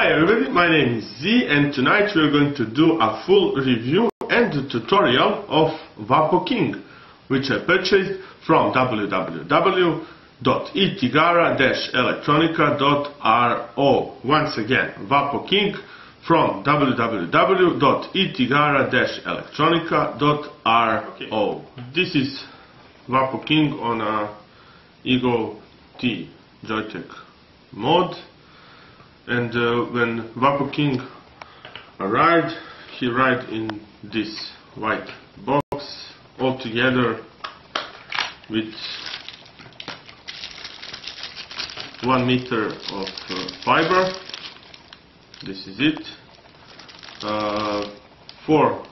Hi everybody, my name is Z and tonight we are going to do a full review and tutorial of Vapo King, which I purchased from www.etigara-electronica.ro. Once again, Vapo King from www.etigara-electronica.ro. This is Vapo King on a Ego T Joytech mode. And when Vapo King arrived, he arrived in this white box all together with 1 meter of fiber. This is it. 4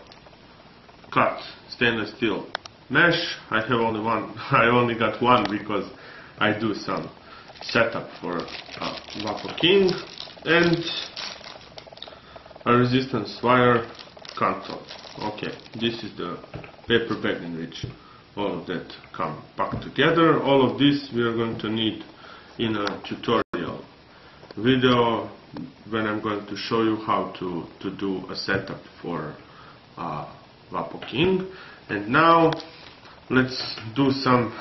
cut stainless steel mesh. I have only one. I only got one because I do some setup for Vapo King. And a resistance wire control. Okay, this is the paper bag in which all of that come packed together. All of this we are going to need in a tutorial video when I'm going to show you how to do a setup for Vapo King. And now let's do some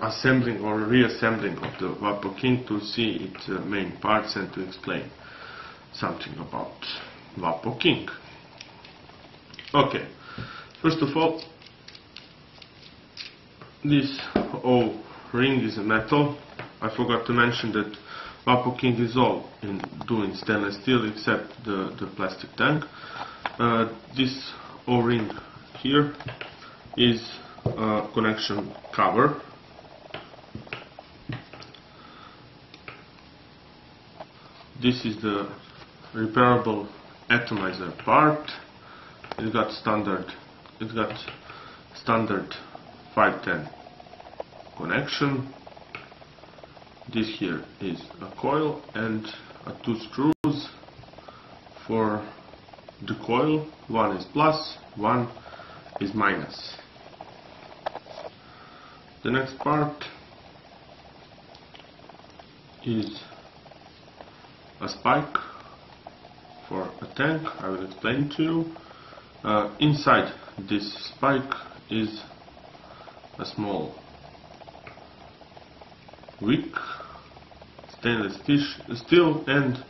assembling or reassembling of the Vapo King to see its main parts and to explain something about Vapo King. Okay, first of all, this O-ring is a metal. I forgot to mention that Vapo King is all doing stainless steel except the plastic tank. This O-ring here is a connection cover. This is the repairable atomizer part. It's got standard 510 connection. This here is a coil and 2 screws for the coil. One is plus, one is minus. The next part is a spike for a tank. I will explain to you. Inside this spike is a small wick, stainless steel and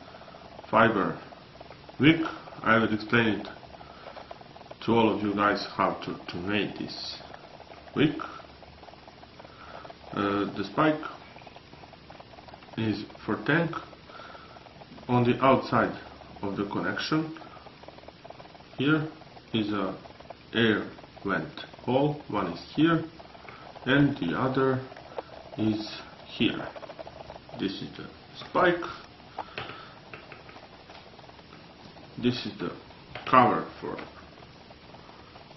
fiber wick. I will explain it to all of you guys how to make this wick. The spike is for tank. On the outside of the connection here is a air vent hole. One is here and the other is here. This is the spike. This is the cover for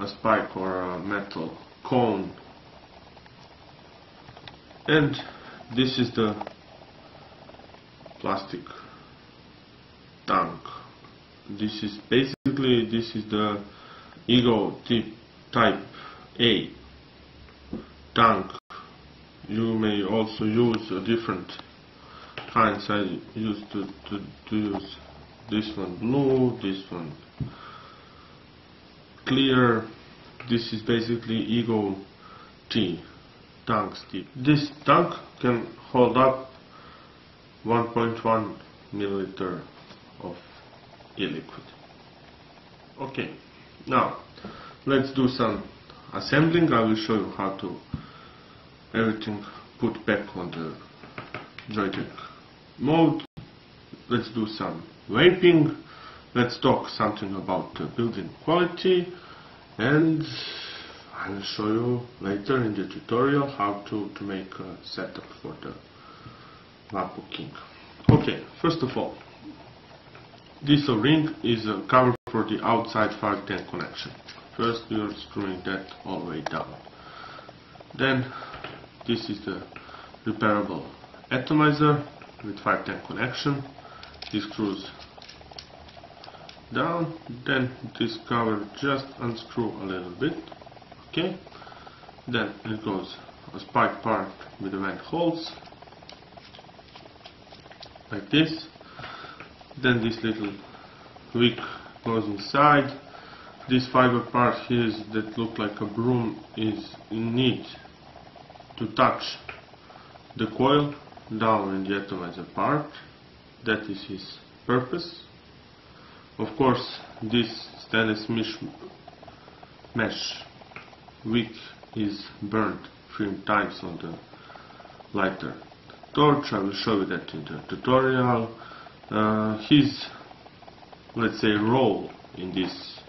a spike or a metal cone. And this is the plastic tank. This is the Ego T type A tank. You may also use different kinds. I used to use this one blue, this one clear. This is basically Ego T tanks. This tank can hold up 1.1 milliliter of e-liquid. Okay, now let's do some assembling. I will show you how to everything put back on the Joytech mode. Let's do some vaping. Let's talk something about building quality, and I will show you later in the tutorial how to make a setup for the Vapo King. Okay, first of all, this ring is a cover for the outside 510 connection. First we are screwing that all the way down. Then this is the repairable atomizer with 510 connection. This screws down. Then this cover just unscrew a little bit. Okay. Then it goes a spike part with the vent holes like this. Then this little wick goes inside. This fiber part here that look like a broom is in need to touch the coil down in the atomizer part. That is his purpose. Of course, this stainless mesh wick is burned 3 times on the lighter torch. I will show you that in the tutorial. His, let's say, role in this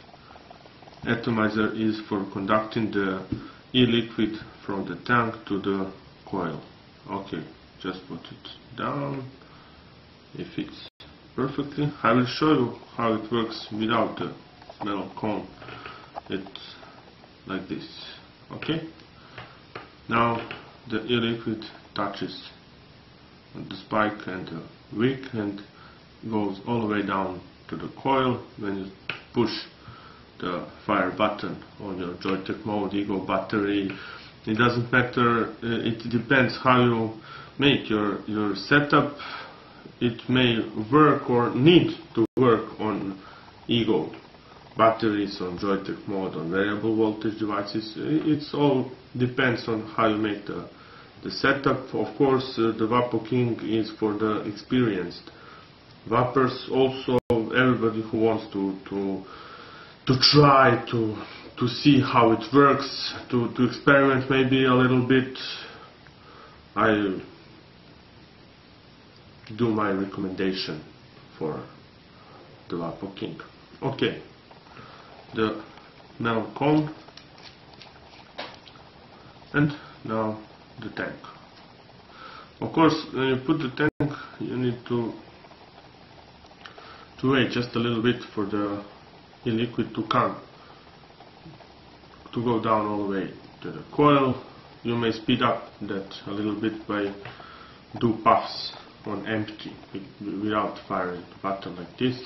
atomizer is for conducting the e-liquid from the tank to the coil. Okay, just put it down. It fits perfectly. I will show you how it works without the metal cone. It's like this. Okay. Now the e-liquid touches the spike and the wick and goes all the way down to the coil. When you push the fire button on your Joytech mode, Ego battery, it doesn't matter. It depends how you make your setup. It may work or need to work on Ego batteries, on Joytech mode, on variable voltage devices. It's all depends on how you make the setup. Of course, the Vapo King is for the experienced vapors. Also, everybody who wants to try to see how it works, to experiment maybe a little bit, I do my recommendation for the Vapo King. Okay, the metal cone, and now the tank. Of course, when you put the tank, you need to wait just a little bit for the e-liquid to go down all the way to the coil. You may speed up that a little bit by do puffs on empty without firing the button like this.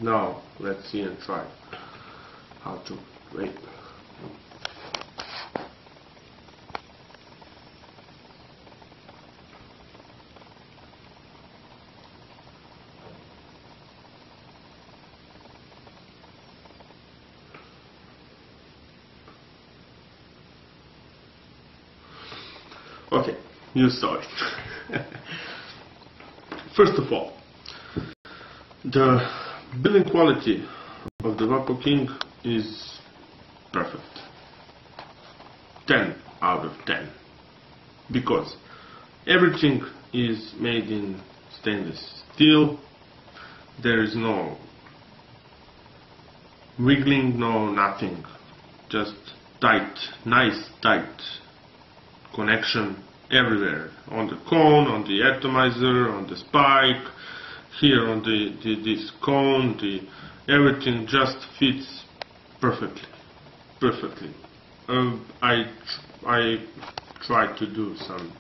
Now let's see and try how to vape. Okay, you saw it. First of all, the building quality of the Vapo King is perfect. 10 out of 10. Because everything is made in stainless steel. There is no wiggling, no nothing. Just tight, nice tight connection everywhere, on the cone, on the atomizer, on the spike, here on this cone, everything just fits perfectly. I tried to do some,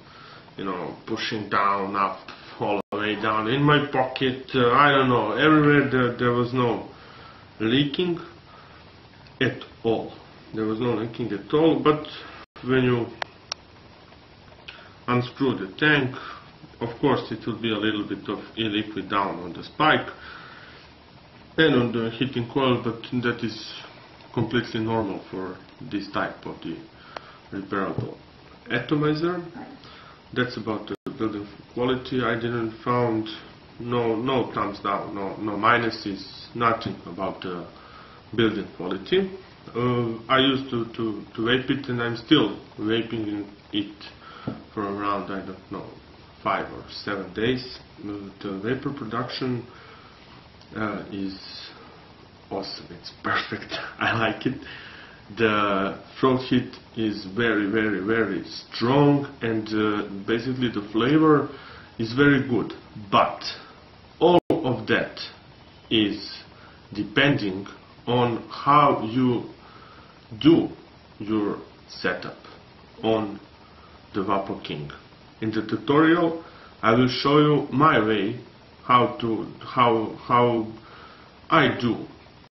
pushing down, up, all the way down in my pocket. I don't know, everywhere there was no leaking at all. There was no leaking at all, but when you unscrew the tank, of course it will be a little bit of e-liquid down on the spike and on the heating coil, but that is completely normal for this type of the repairable atomizer. That's about the building quality. I didn't found no thumbs down, no minuses, nothing about the building quality. I used to vape it, and I'm still vaping it for around, I don't know, 5 or 7 days. The vapor production is awesome. It's perfect. I like it. The throat heat is very, very, very strong, and basically the flavor is very good. But all of that is depending on how you do your setup on the Vapo King. In the tutorial I will show you my way how I do